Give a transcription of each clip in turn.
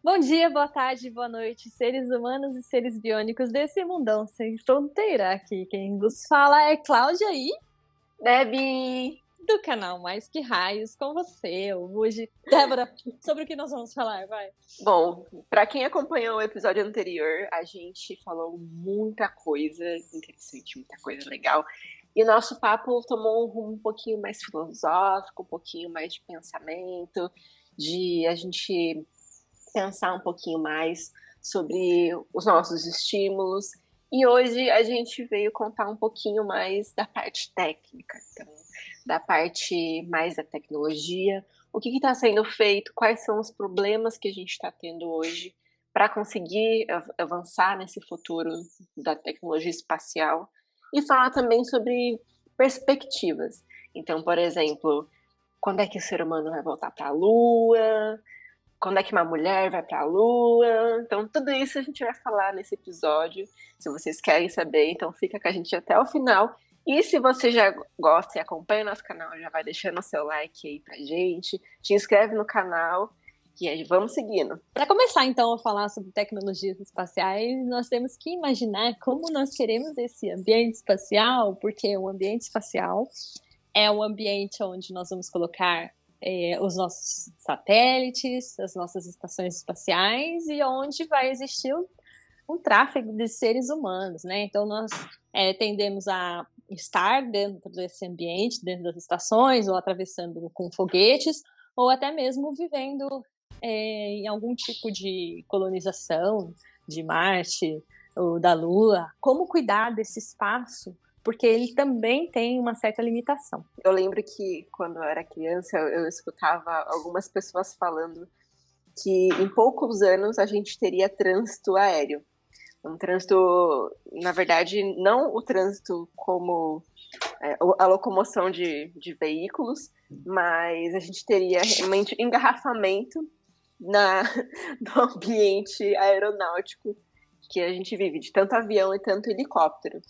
Bom dia, boa tarde, boa noite, seres humanos e seres biônicos desse mundão sem fronteira. Aqui quem vos fala é Cláudia e Debbie! do canal Mais Que Raios com você, hoje. Débora, sobre o que nós vamos falar, vai? Bom, para quem acompanhou o episódio anterior, a gente falou muita coisa interessante, muita coisa legal. E o nosso papo tomou um rumo um pouquinho mais filosófico, um pouquinho mais de pensamento, de a gente pensar um pouquinho mais sobre os nossos estímulos. E hoje a gente veio contar um pouquinho mais da parte técnica, então, da parte mais da tecnologia, o que está sendo feito, quais são os problemas que a gente está tendo hoje para conseguir avançar nesse futuro da tecnologia espacial e falar também sobre perspectivas. Então, por exemplo, quando é que o ser humano vai voltar para a Lua? Quando é que uma mulher vai para a Lua? Então, tudo isso a gente vai falar nesse episódio. Se vocês querem saber, então fica com a gente até o final. E se você já gosta e acompanha o nosso canal, já vai deixando o seu like aí pra gente, te inscreve no canal e aí vamos seguindo. Para começar, então, a falar sobre tecnologias espaciais, nós temos que imaginar como nós queremos esse ambiente espacial, porque o ambiente espacial é um ambiente onde nós vamos colocar os nossos satélites, as nossas estações espaciais e onde vai existir um tráfego de seres humanos, né? Então nós tendemos a estar dentro desse ambiente, dentro das estações, ou atravessando com foguetes, ou até mesmo vivendo em algum tipo de colonização de Marte ou da Lua. Como cuidar desse espaço? Porque ele também tem uma certa limitação. Eu lembro que quando eu era criança, eu escutava algumas pessoas falando que em poucos anos a gente teria trânsito aéreo. Um trânsito, na verdade, não o trânsito como a locomoção de veículos, mas a gente teria realmente engarrafamento do ambiente aeronáutico que a gente vive, de tanto avião e tanto helicóptero.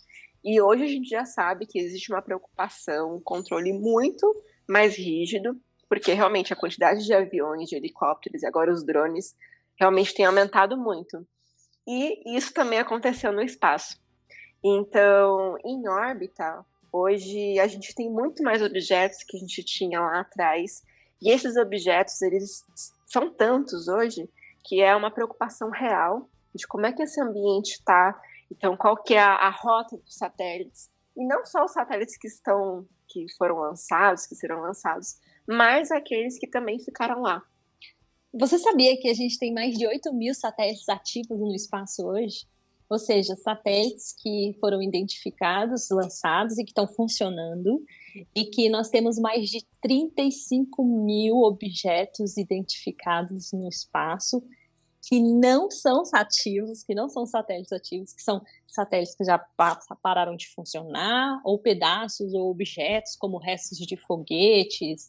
E hoje a gente já sabe que existe uma preocupação, um controle muito mais rígido, porque realmente a quantidade de aviões, de helicópteros e agora os drones realmente tem aumentado muito. E isso também aconteceu no espaço. Então, em órbita, hoje a gente tem muito mais objetos que a gente tinha lá atrás. E esses objetos, eles são tantos hoje, que é uma preocupação real de como é que esse ambiente está. Então, qual que é a rota dos satélites. E não só os satélites que foram lançados, que serão lançados, mas aqueles que também ficaram lá. Você sabia que a gente tem mais de 8.000 satélites ativos no espaço hoje? Ou seja, satélites que foram identificados, lançados e que estão funcionando, e que nós temos mais de 35.000 objetos identificados no espaço que não são ativos, que não são satélites ativos, que são satélites que já pararam de funcionar, ou pedaços ou objetos como restos de foguetes,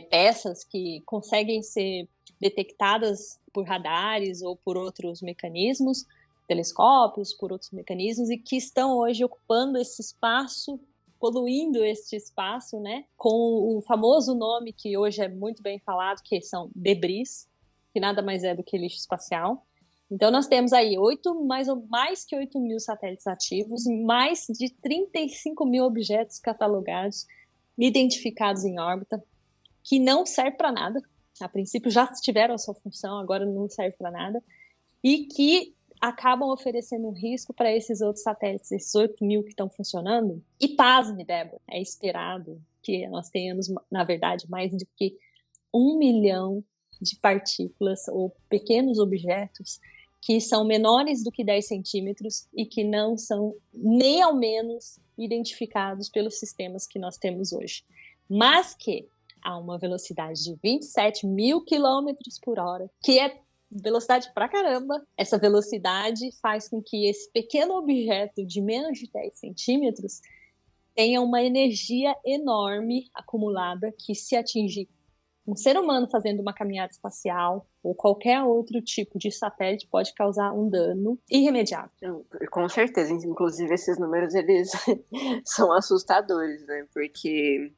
peças que conseguem ser detectadas por radares ou por outros mecanismos, telescópios, por outros mecanismos, e que estão hoje ocupando esse espaço, poluindo este espaço, né, com o famoso nome que hoje é muito bem falado, que são debris, que nada mais é do que lixo espacial. Então nós temos aí mais que 8.000 satélites ativos, mais de 35.000 objetos catalogados, identificados em órbita, que não serve para nada. A princípio já tiveram a sua função, agora não serve para nada, e que acabam oferecendo um risco para esses outros satélites, esses 8.000 que estão funcionando. E pasme, Débora, é esperado que nós tenhamos, na verdade, mais do que 1 milhão de partículas ou pequenos objetos que são menores do que 10 centímetros e que não são nem ao menos identificados pelos sistemas que nós temos hoje. Mas que a uma velocidade de 27 mil quilômetros por hora, que é velocidade pra caramba. Essa velocidade faz com que esse pequeno objeto de menos de 10 centímetros tenha uma energia enorme acumulada que, se atingir um ser humano fazendo uma caminhada espacial ou qualquer outro tipo de satélite, pode causar um dano irremediável. Com certeza, inclusive esses números eles são assustadores, né? Porque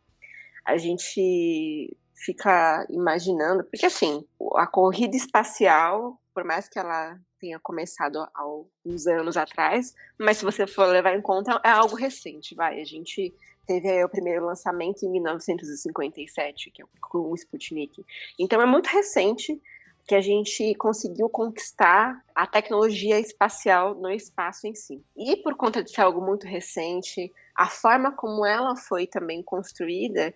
a gente fica imaginando, porque assim, a corrida espacial por mais que ela tenha começado há alguns anos atrás, mas se você for levar em conta, é algo recente, vai. A gente teve aí o primeiro lançamento em 1957, que é com o Sputnik. Então é muito recente que a gente conseguiu conquistar a tecnologia espacial no espaço em si. E por conta de ser algo muito recente, a forma como ela foi também construída,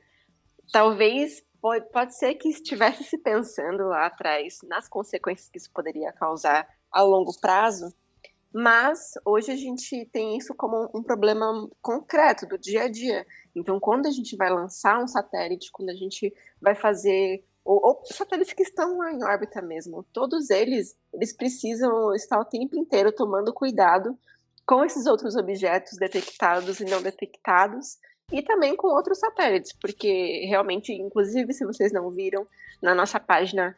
talvez pode ser que estivesse se pensando lá atrás nas consequências que isso poderia causar a longo prazo, mas hoje a gente tem isso como um problema concreto do dia a dia. Então, quando a gente vai lançar um satélite, quando a gente vai fazer ou satélites que estão lá em órbita mesmo, todos eles precisam estar o tempo inteiro tomando cuidado com esses outros objetos detectados e não detectados, e também com outros satélites, porque realmente, inclusive, se vocês não viram, na nossa página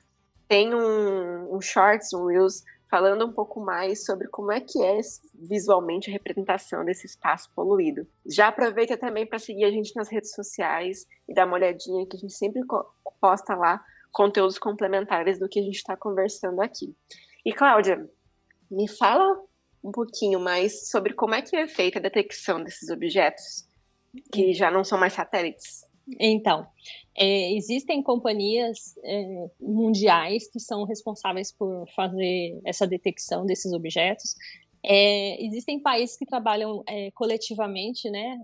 tem um Shorts, um Reels, falando um pouco mais sobre como é que é visualmente a representação desse espaço poluído. Já aproveita também para seguir a gente nas redes sociais e dar uma olhadinha, que a gente sempre posta lá conteúdos complementares do que a gente está conversando aqui. E, Cláudia, me fala um pouquinho mais sobre como é que é feita a detecção desses objetos, que já não são mais satélites. Então, existem companhias mundiais que são responsáveis por fazer essa detecção desses objetos. Existem países que trabalham coletivamente, né,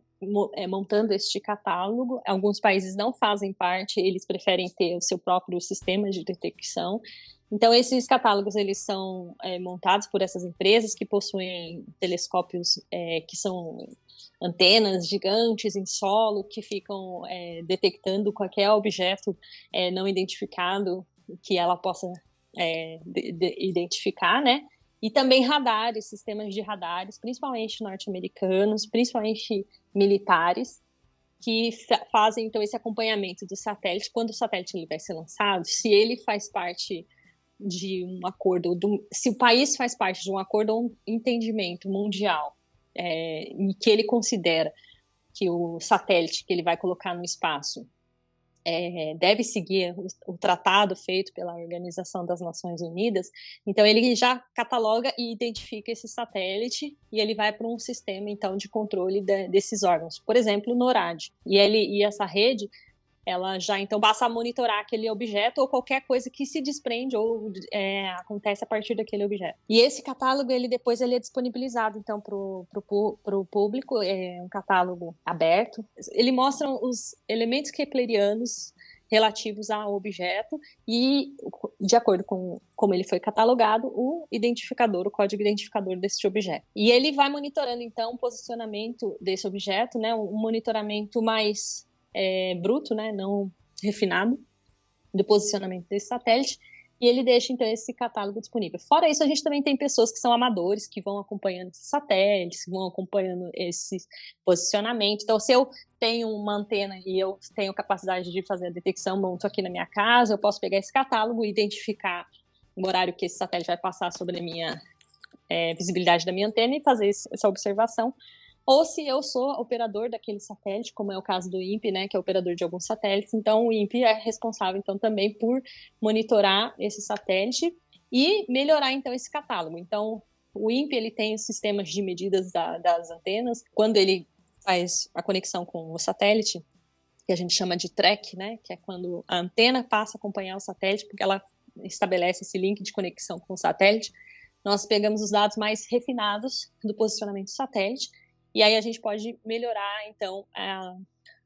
montando este catálogo. Alguns países não fazem parte, eles preferem ter o seu próprio sistema de detecção. Então, esses catálogos eles são montados por essas empresas que possuem telescópios que são antenas gigantes em solo que ficam detectando qualquer objeto não identificado que ela possa identificar, né? E também radares, sistemas de radares, principalmente norte-americanos, principalmente militares, que fazem então esse acompanhamento do satélite. Quando o satélite ele vai ser lançado, se ele faz parte de um acordo, se o país faz parte de um acordo ou um entendimento mundial e que ele considera que o satélite que ele vai colocar no espaço deve seguir o tratado feito pela Organização das Nações Unidas, então ele já cataloga e identifica esse satélite e ele vai para um sistema então de controle desses órgãos, por exemplo, o NORAD. E essa rede ela já então passa a monitorar aquele objeto ou qualquer coisa que se desprende ou acontece a partir daquele objeto. E esse catálogo, depois ele é disponibilizado então para o público, é um catálogo aberto. Ele mostra os elementos keplerianos relativos ao objeto e, de acordo com como ele foi catalogado, o código identificador desse objeto. E ele vai monitorando então o posicionamento desse objeto, né, um monitoramento mais bruto, né, não refinado, do posicionamento desse satélite, e ele deixa, então, esse catálogo disponível. Fora isso, a gente também tem pessoas que são amadores, que vão acompanhando esses satélites, que vão acompanhando esse posicionamento. Então, se eu tenho uma antena e eu tenho capacidade de fazer a detecção, monto aqui na minha casa, eu posso pegar esse catálogo e identificar o horário que esse satélite vai passar sobre a minha visibilidade da minha antena e fazer essa observação. Ou se eu sou operador daquele satélite, como é o caso do INPE, né, que é operador de alguns satélites, então o INPE é responsável então também por monitorar esse satélite e melhorar então esse catálogo. Então o INPE ele tem os sistemas de medidas das antenas, quando ele faz a conexão com o satélite, que a gente chama de track, né, que é quando a antena passa a acompanhar o satélite, porque ela estabelece esse link de conexão com o satélite. Nós pegamos os dados mais refinados do posicionamento do satélite. E aí a gente pode melhorar, então, a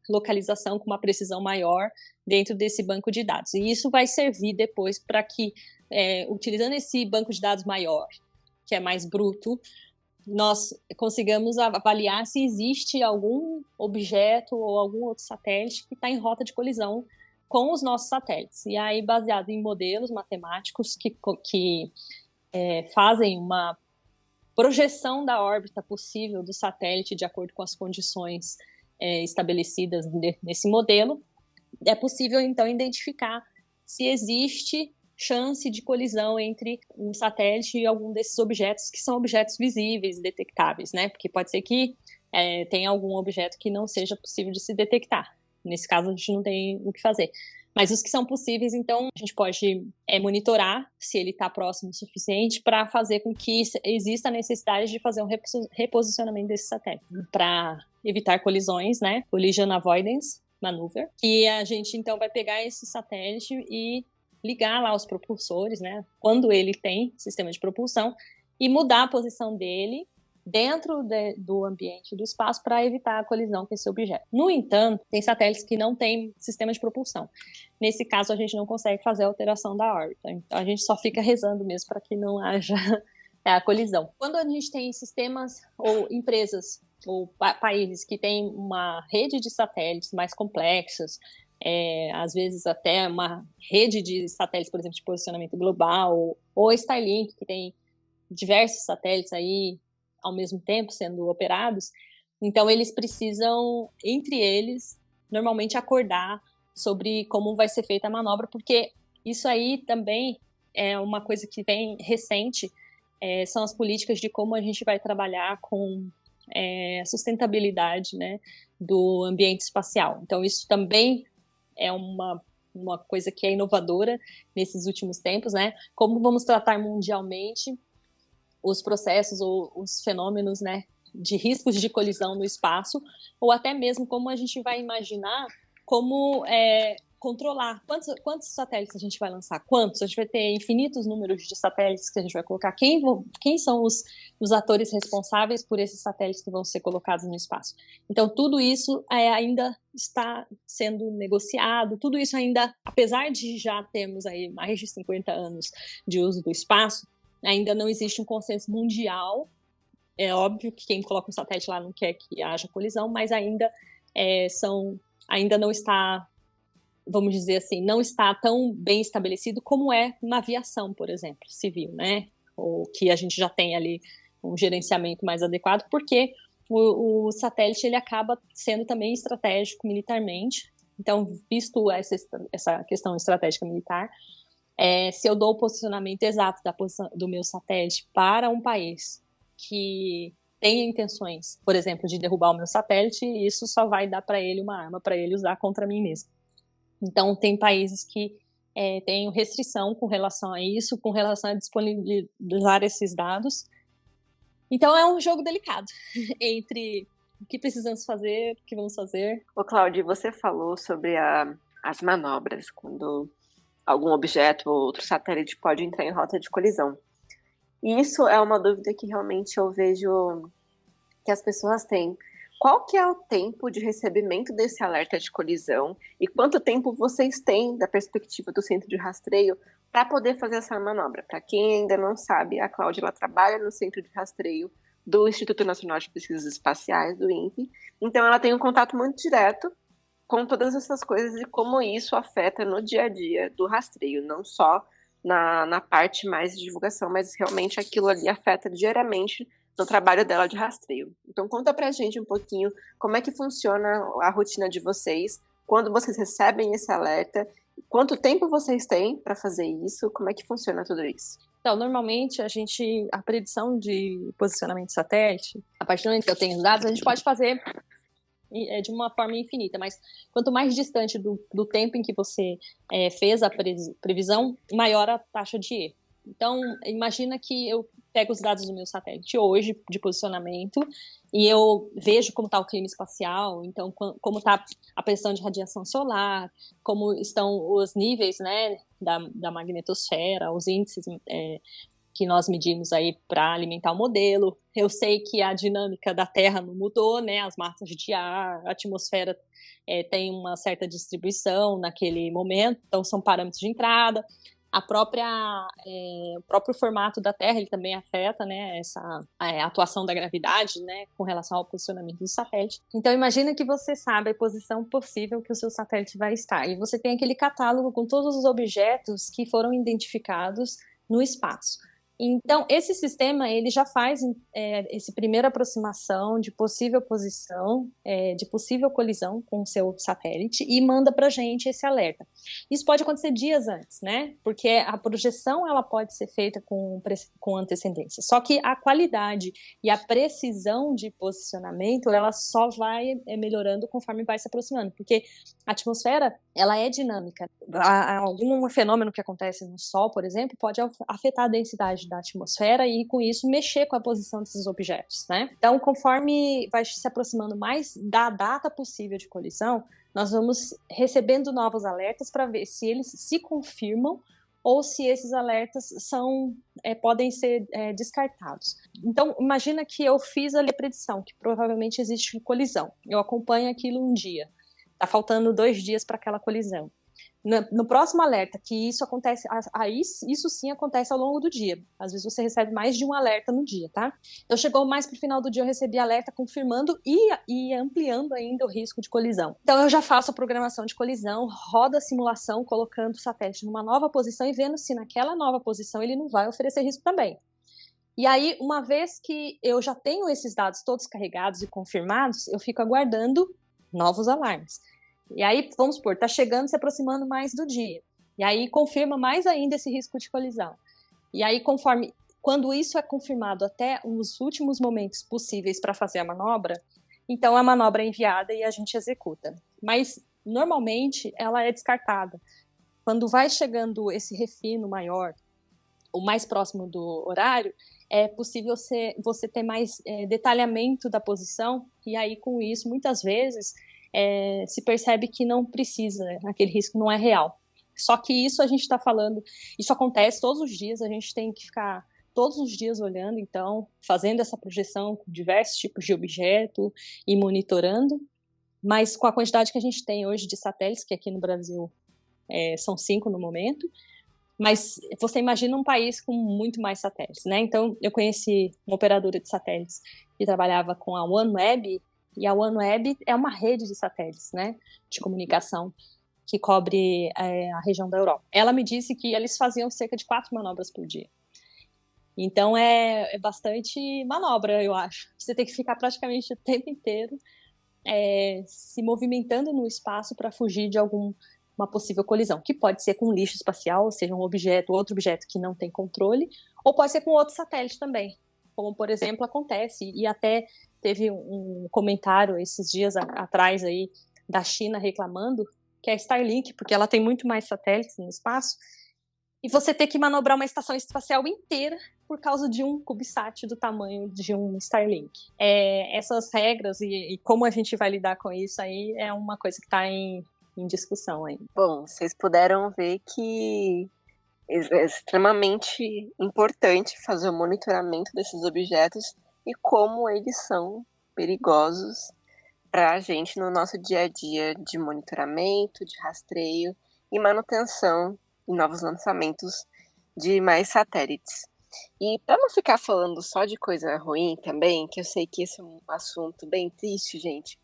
localização com uma precisão maior dentro desse banco de dados. E isso vai servir depois para que, utilizando esse banco de dados maior, que é mais bruto, nós consigamos avaliar se existe algum objeto ou algum outro satélite que está em rota de colisão com os nossos satélites. E aí, baseado em modelos matemáticos que fazem uma projeção da órbita possível do satélite de acordo com as condições estabelecidas nesse modelo, é possível, então, identificar se existe chance de colisão entre um satélite e algum desses objetos, que são objetos visíveis, detectáveis, né? Porque pode ser que tenha algum objeto que não seja possível de se detectar. Nesse caso, a gente não tem o que fazer. Mas os que são possíveis, então, a gente pode monitorar se ele está próximo o suficiente para fazer com que exista a necessidade de fazer um reposicionamento desse satélite, para evitar colisões, né? Collision Avoidance Maneuver. E a gente, então, vai pegar esse satélite e ligar lá os propulsores, né? Quando ele tem sistema de propulsão, e mudar a posição dele dentro do ambiente do espaço para evitar a colisão com esse objeto. No entanto, tem satélites que não têm sistema de propulsão. Nesse caso, a gente não consegue fazer a alteração da órbita. Então, a gente só fica rezando mesmo para que não haja a colisão. Quando a gente tem sistemas ou empresas ou países que têm uma rede de satélites mais complexas, às vezes até uma rede de satélites, por exemplo, de posicionamento global, ou Starlink, que tem diversos satélites aí ao mesmo tempo sendo operados, então eles precisam, entre eles, normalmente acordar sobre como vai ser feita a manobra, porque isso aí também é uma coisa que vem recente, são as políticas de como a gente vai trabalhar com a sustentabilidade, né, do ambiente espacial. Então isso também é uma coisa que é inovadora nesses últimos tempos, né, como vamos tratar mundialmente os processos ou os fenômenos, né, de riscos de colisão no espaço, ou até mesmo como a gente vai imaginar como controlar quantos satélites a gente vai lançar, quantos, a gente vai ter infinitos números de satélites que a gente vai colocar, quem são os atores responsáveis por esses satélites que vão ser colocados no espaço. Então, tudo isso ainda está sendo negociado, tudo isso ainda, apesar de já termos aí mais de 50 anos de uso do espaço, ainda não existe um consenso mundial. É óbvio que quem coloca um satélite lá não quer que haja colisão, mas ainda não está, vamos dizer assim, não está tão bem estabelecido como é na aviação, por exemplo, civil, né? Ou que a gente já tem ali um gerenciamento mais adequado, porque o satélite ele acaba sendo também estratégico militarmente. Então, visto essa questão estratégica militar, se eu dou o posicionamento exato do meu satélite para um país que tenha intenções, por exemplo, de derrubar o meu satélite, isso só vai dar para ele uma arma para ele usar contra mim mesmo. Então, tem países que têm restrição com relação a isso, com relação a disponibilizar esses dados. Então, é um jogo delicado entre o que precisamos fazer, o que vamos fazer. Ô, Cláudia, você falou sobre as manobras, quando algum objeto ou outro satélite pode entrar em rota de colisão. E isso é uma dúvida que realmente eu vejo que as pessoas têm. Qual que é o tempo de recebimento desse alerta de colisão e quanto tempo vocês têm da perspectiva do centro de rastreio para poder fazer essa manobra? Para quem ainda não sabe, a Cláudia ela trabalha no centro de rastreio do Instituto Nacional de Pesquisas Espaciais, do INPE, então ela tem um contato muito direto com todas essas coisas e como isso afeta no dia a dia do rastreio, não só na parte mais de divulgação, mas realmente aquilo ali afeta diariamente no trabalho dela de rastreio. Então conta pra gente um pouquinho como é que funciona a rotina de vocês, quando vocês recebem esse alerta, quanto tempo vocês têm para fazer isso, como é que funciona tudo isso? Então, normalmente, a predição de posicionamento de satélite, a partir do momento que eu tenho os dados, a gente pode fazer de uma forma infinita, mas quanto mais distante do tempo em que você fez a previsão, maior a taxa de erro. Então, imagina que eu pego os dados do meu satélite hoje, de posicionamento, e eu vejo como está o clima espacial, então como está a pressão de radiação solar, como estão os níveis, né, da magnetosfera, os índices que nós medimos aí para alimentar o modelo. Eu sei que a dinâmica da Terra não mudou, né? As massas de ar, a atmosfera tem uma certa distribuição naquele momento, então são parâmetros de entrada. O próprio formato da Terra, ele também afeta, né, a atuação da gravidade, né, com relação ao posicionamento do satélite. Então, imagina que você sabe a posição possível que o seu satélite vai estar. E você tem aquele catálogo com todos os objetos que foram identificados no espaço. Então, esse sistema, ele já faz essa primeira aproximação de possível posição, de possível colisão com o seu satélite e manda para a gente esse alerta. Isso pode acontecer dias antes, né? Porque a projeção, ela pode ser feita com antecedência. Só que a qualidade e a precisão de posicionamento, ela só vai melhorando conforme vai se aproximando. Porque A atmosfera, ela é dinâmica. Algum fenômeno que acontece no Sol, por exemplo, pode afetar a densidade da atmosfera e, com isso, mexer com a posição desses objetos, né? Então, conforme vai se aproximando mais da data possível de colisão, nós vamos recebendo novos alertas para ver se eles se confirmam ou se esses alertas podem ser descartados. Então, imagina que eu fiz ali a predição, que provavelmente existe colisão. Eu acompanho aquilo um dia. Está faltando 2 dias para aquela colisão. No próximo alerta, que isso acontece, isso sim acontece ao longo do dia. Às vezes você recebe mais de um alerta no dia, tá? Então chegou mais para o final do dia, eu recebi alerta confirmando e ampliando ainda o risco de colisão. Então eu já faço a programação de colisão, rodo a simulação, colocando o satélite numa nova posição e vendo se naquela nova posição ele não vai oferecer risco também. E aí, uma vez que eu já tenho esses dados todos carregados e confirmados, eu fico aguardando novos alarmes. E aí, vamos supor, está chegando, se aproximando mais do dia. E aí, confirma mais ainda esse risco de colisão. E aí, quando isso é confirmado até os últimos momentos possíveis para fazer a manobra, então a manobra é enviada e a gente executa. Mas, normalmente, ela é descartada. Quando vai chegando esse refino maior, o mais próximo do horário, é possível você ter mais detalhamento da posição, e aí com isso, muitas vezes, se percebe que não precisa, aquele risco não é real. Só que isso a gente está falando, isso acontece todos os dias, a gente tem que ficar todos os dias olhando, então, fazendo essa projeção com diversos tipos de objeto e monitorando, mas com a quantidade que a gente tem hoje de satélites, que aqui no Brasil são 5 no momento, mas você imagina um país com muito mais satélites, né? Então, eu conheci uma operadora de satélites que trabalhava com a OneWeb, e a OneWeb é uma rede de satélites, né? De comunicação que cobre a região da Europa. Ela me disse que eles faziam cerca de 4 manobras por dia. Então, é bastante manobra, eu acho. Você tem que ficar praticamente o tempo inteiro se movimentando no espaço para fugir de uma possível colisão, que pode ser com lixo espacial, ou seja, outro objeto que não tem controle, ou pode ser com outro satélite também, como, por exemplo, acontece, e até teve um comentário esses dias atrás aí da China reclamando que é a Starlink, porque ela tem muito mais satélites no espaço, e você ter que manobrar uma estação espacial inteira por causa de um CubeSat do tamanho de um Starlink. Essas regras e como a gente vai lidar com isso aí é uma coisa que está em discussão ainda. Bom, vocês puderam ver que é extremamente importante fazer o monitoramento desses objetos e como eles são perigosos para a gente no nosso dia a dia de monitoramento, de rastreio e manutenção e novos lançamentos de mais satélites. E para não ficar falando só de coisa ruim também, que eu sei que esse é um assunto bem triste, gente,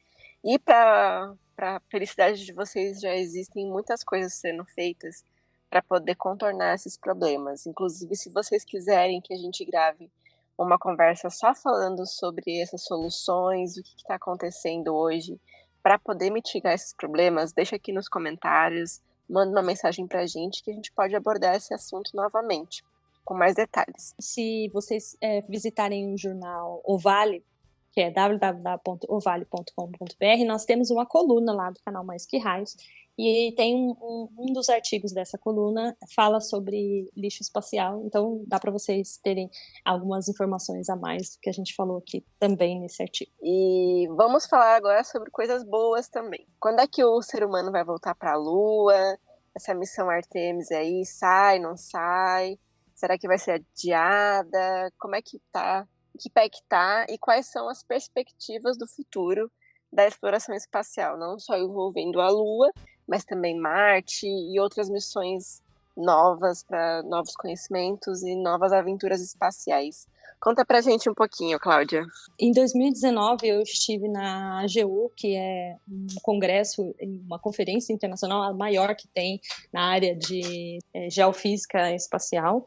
e para a felicidade de vocês já existem muitas coisas sendo feitas para poder contornar esses problemas. Inclusive, se vocês quiserem que a gente grave uma conversa só falando sobre essas soluções, o que está acontecendo hoje, para poder mitigar esses problemas, deixa aqui nos comentários, manda uma mensagem para a gente que a gente pode abordar esse assunto novamente, com mais detalhes. Se vocês visitarem o jornal O Vale, que é www.ovale.com.br, nós temos uma coluna lá do canal Mais Que Raios, e tem um dos artigos dessa coluna fala sobre lixo espacial, então dá para vocês terem algumas informações a mais do que a gente falou aqui também nesse artigo. E vamos falar agora sobre coisas boas também. Quando é que o ser humano vai voltar para a Lua? Essa missão Artemis aí sai, não sai? Será que vai ser adiada? Como é que tá? Que pé que tá? E quais são as perspectivas do futuro da exploração espacial? Não só envolvendo a Lua, mas também Marte e outras missões novas para novos conhecimentos e novas aventuras espaciais. Conta pra gente um pouquinho, Cláudia. Em 2019, eu estive na AGU, que é um congresso, uma conferência internacional, a maior que tem na área de geofísica espacial.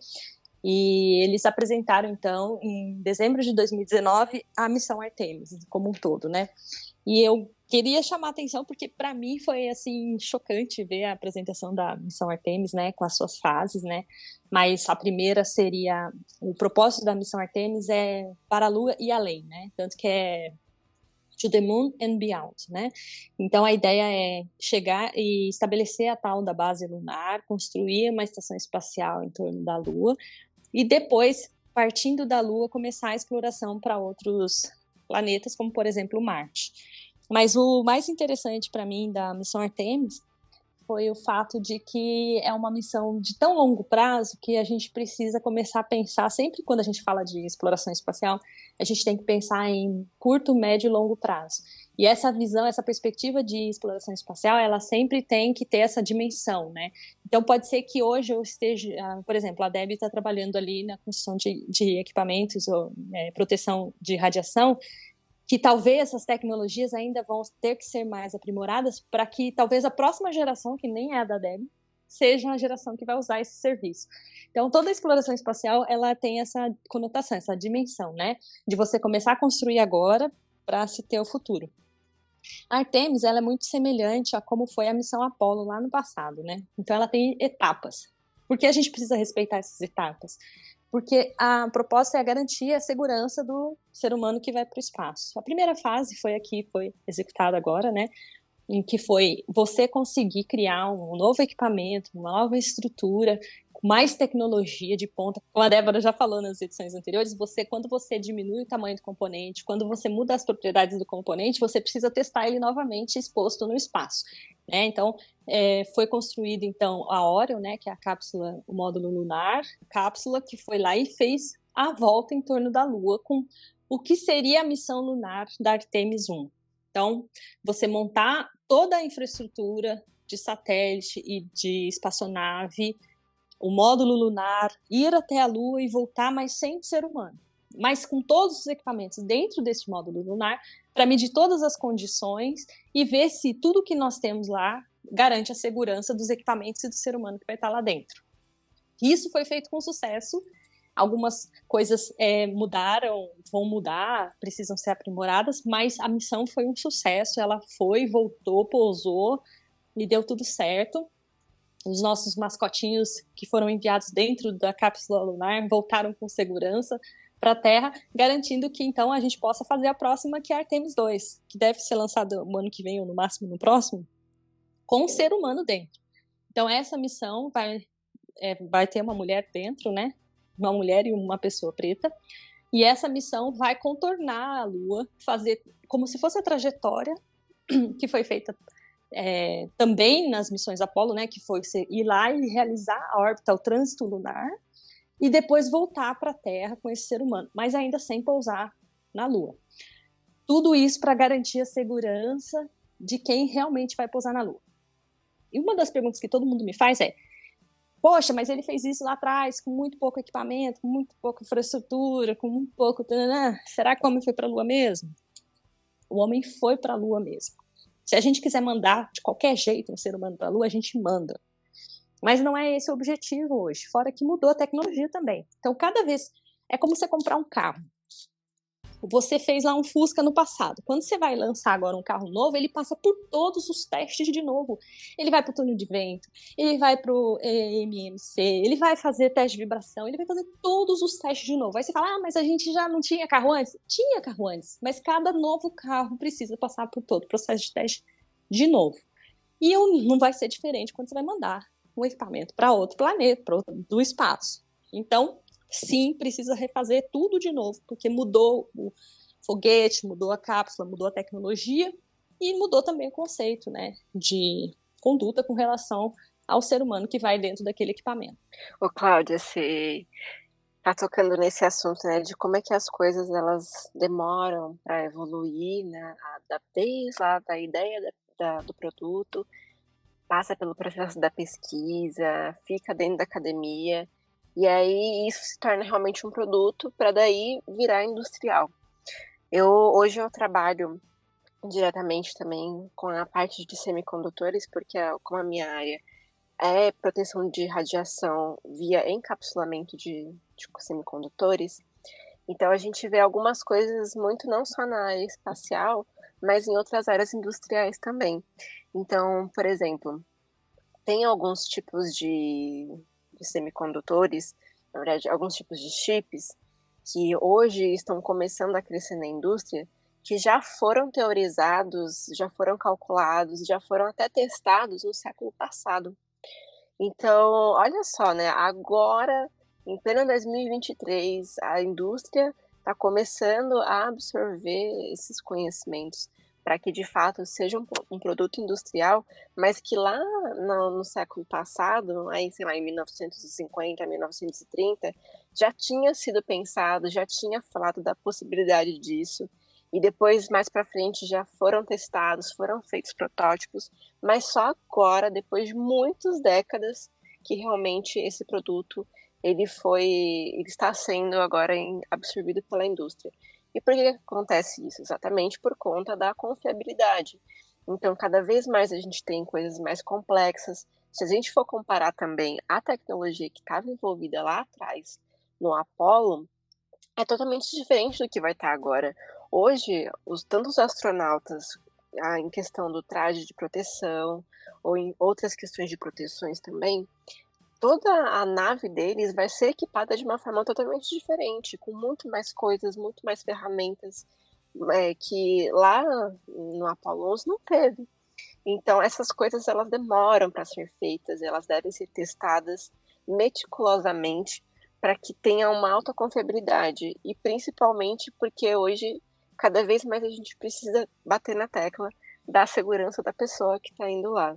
E eles apresentaram, então, em dezembro de 2019, a missão Artemis, como um todo, né? E eu queria chamar a atenção porque, para mim, foi, assim, chocante ver a apresentação da missão Artemis, né, com as suas fases, né? Mas a primeira seria... O propósito da missão Artemis é para a Lua e além, né? Tanto que to the moon and beyond, né? Então a ideia é chegar e estabelecer a tal da base lunar, construir uma estação espacial em torno da Lua e depois, partindo da Lua, começar a exploração para outros planetas, como por exemplo Marte. Mas o mais interessante para mim da missão Artemis foi o fato de que é uma missão de tão longo prazo que a gente precisa começar a pensar, sempre quando a gente fala de exploração espacial, a gente tem que pensar em curto, médio e longo prazo. E essa visão, essa perspectiva de exploração espacial, ela sempre tem que ter essa dimensão, né? Então pode ser que hoje eu esteja, por exemplo, a Debbie está trabalhando ali na construção de equipamentos ou proteção de radiação, que talvez essas tecnologias ainda vão ter que ser mais aprimoradas para que talvez a próxima geração, que nem é a da Debbie, seja a geração que vai usar esse serviço. Então, toda a exploração espacial, ela tem essa conotação, essa dimensão, né? De você começar a construir agora para se ter o futuro. A Artemis, ela é muito semelhante a como foi a missão Apollo lá no passado, né? Então, ela tem etapas. Por que a gente precisa respeitar essas etapas? Porque a proposta é garantir a segurança do ser humano que vai para o espaço. A primeira fase foi executada agora, né? Em que foi você conseguir criar um novo equipamento, uma nova estrutura, com mais tecnologia de ponta. Como a Débora já falou nas edições anteriores, quando você diminui o tamanho do componente, quando você muda as propriedades do componente, você precisa testar ele novamente exposto no espaço, né? Então, foi construído então a Orion, né, que é a cápsula, o módulo lunar, cápsula que foi lá e fez a volta em torno da Lua com o que seria a missão lunar da Artemis 1. Então, você montar toda a infraestrutura de satélite e de espaçonave, o módulo lunar, ir até a Lua e voltar, mas sem ser humano. Mas com todos os equipamentos dentro desse módulo lunar, para medir todas as condições e ver se tudo que nós temos lá garante a segurança dos equipamentos e do ser humano que vai estar lá dentro. Isso foi feito com sucesso. Algumas coisas mudaram, vão mudar, precisam ser aprimoradas, mas a missão foi um sucesso. Ela foi, voltou, pousou e deu tudo certo. Os nossos mascotinhos que foram enviados dentro da cápsula lunar voltaram com segurança para a Terra, garantindo que então a gente possa fazer a próxima, que é a Artemis 2, que deve ser lançada no ano que vem ou no máximo no próximo, com um ser humano dentro. Então essa missão vai ter uma mulher dentro, né? Uma mulher e uma pessoa preta, e essa missão vai contornar a Lua, fazer como se fosse a trajetória que foi feita também nas missões Apollo, né, que foi você ir lá e realizar a órbita, o trânsito lunar, e depois voltar para a Terra com esse ser humano, mas ainda sem pousar na Lua. Tudo isso para garantir a segurança de quem realmente vai pousar na Lua. E uma das perguntas que todo mundo me faz é: poxa, mas ele fez isso lá atrás, com muito pouco equipamento, com muito pouca infraestrutura, com muito pouco... Será que o homem foi para a Lua mesmo? O homem foi para a Lua mesmo. Se a gente quiser mandar de qualquer jeito um ser humano para a Lua, a gente manda. Mas não é esse o objetivo hoje, fora que mudou a tecnologia também. Então, cada vez... É como você comprar um carro. Você fez lá um Fusca no passado. Quando você vai lançar agora um carro novo, ele passa por todos os testes de novo. Ele vai para o túnel de vento, ele vai para o MMC, ele vai fazer teste de vibração, ele vai fazer todos os testes de novo. Aí você fala, mas a gente já não tinha carro antes? Tinha carro antes, mas cada novo carro precisa passar por todo o processo de teste de novo. E não vai ser diferente quando você vai mandar um equipamento para outro planeta, do espaço. Então, sim, precisa refazer tudo de novo, porque mudou o foguete, mudou a cápsula, mudou a tecnologia e mudou também o conceito, né, de conduta com relação ao ser humano que vai dentro daquele equipamento. Ô, Cláudia, você tá tocando nesse assunto, né, de como é que as coisas elas demoram para evoluir, né, desde lá da ideia do produto, passa pelo processo da pesquisa, fica dentro da academia. E aí isso se torna realmente um produto para daí virar industrial. Hoje eu trabalho diretamente também com a parte de semicondutores, porque como a minha área é proteção de radiação via encapsulamento de semicondutores, então a gente vê algumas coisas muito não só na área espacial, mas em outras áreas industriais também. Então, por exemplo, tem alguns tipos de semicondutores, na verdade, alguns tipos de chips, que hoje estão começando a crescer na indústria, que já foram teorizados, já foram calculados, já foram até testados no século passado. Então, olha só, né, agora, em pleno 2023, a indústria está começando a absorver esses conhecimentos para que, de fato, seja um produto industrial, mas que lá no século passado, aí, sei lá, em 1950, 1930, já tinha sido pensado, já tinha falado da possibilidade disso, e depois, mais para frente, já foram testados, foram feitos protótipos, mas só agora, depois de muitas décadas, que realmente esse produto ele está sendo agora absorvido pela indústria. E por que acontece isso? Exatamente por conta da confiabilidade. Então, cada vez mais a gente tem coisas mais complexas. Se a gente for comparar também a tecnologia que estava envolvida lá atrás, no Apollo, é totalmente diferente do que vai estar agora. Hoje, tantos astronautas, em questão do traje de proteção, ou em outras questões de proteções também, toda a nave deles vai ser equipada de uma forma totalmente diferente, com muito mais coisas, muito mais ferramentas, que lá no Apollo 11 não teve. Então, essas coisas elas demoram para ser feitas, elas devem ser testadas meticulosamente para que tenha uma alta confiabilidade, e principalmente porque hoje, cada vez mais a gente precisa bater na tecla da segurança da pessoa que está indo lá.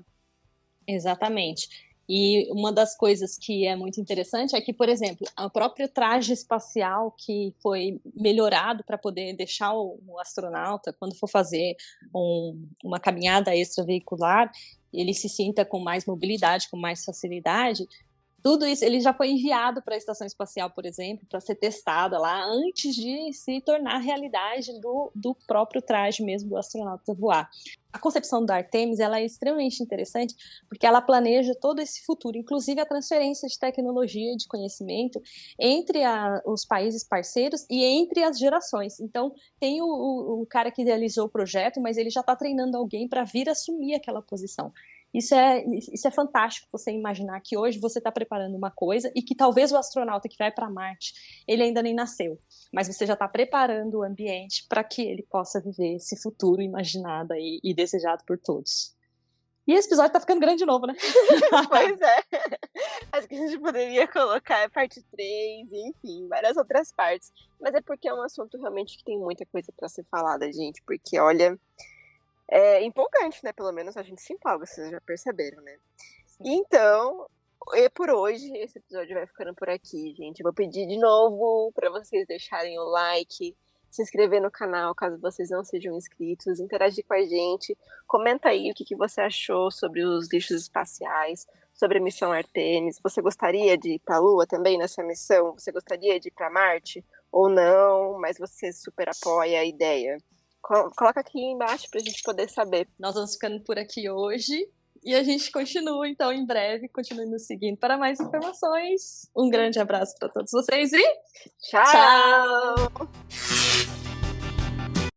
Exatamente. E uma das coisas que é muito interessante é que, por exemplo, o próprio traje espacial que foi melhorado para poder deixar o astronauta, quando for fazer uma caminhada extraveicular, ele se sinta com mais mobilidade, com mais facilidade. Tudo isso, ele já foi enviado para a Estação Espacial, por exemplo, para ser testada lá, antes de se tornar realidade do próprio traje mesmo do astronauta voar. A concepção da Artemis ela é extremamente interessante, porque ela planeja todo esse futuro, inclusive a transferência de tecnologia e de conhecimento entre os países parceiros e entre as gerações. Então, tem o cara que idealizou o projeto, mas ele já está treinando alguém para vir assumir aquela posição. Isso é fantástico, você imaginar que hoje você está preparando uma coisa e que talvez o astronauta que vai para Marte, ele ainda nem nasceu, mas você já está preparando o ambiente para que ele possa viver esse futuro imaginado e desejado por todos. E esse episódio tá ficando grande de novo, né? Pois é. Acho que a gente poderia colocar a parte 3, enfim, várias outras partes. Mas é porque é um assunto realmente que tem muita coisa para ser falada, gente, porque, olha... É empolgante, né? Pelo menos a gente se empolga, vocês já perceberam, né? Sim. Então, por hoje, esse episódio vai ficando por aqui, gente. Eu vou pedir de novo para vocês deixarem o like, se inscrever no canal, caso vocês não sejam inscritos, interagir com a gente, comenta aí o que você achou sobre os lixos espaciais, sobre a missão Artemis. Você gostaria de ir para a Lua também nessa missão? Você gostaria de ir para Marte? Ou não, mas você super apoia a ideia? Coloca aqui embaixo pra gente poder saber. Nós vamos ficando por aqui hoje e a gente continua, então, em breve. Continue nos seguindo para mais informações. Um grande abraço para todos vocês e tchau!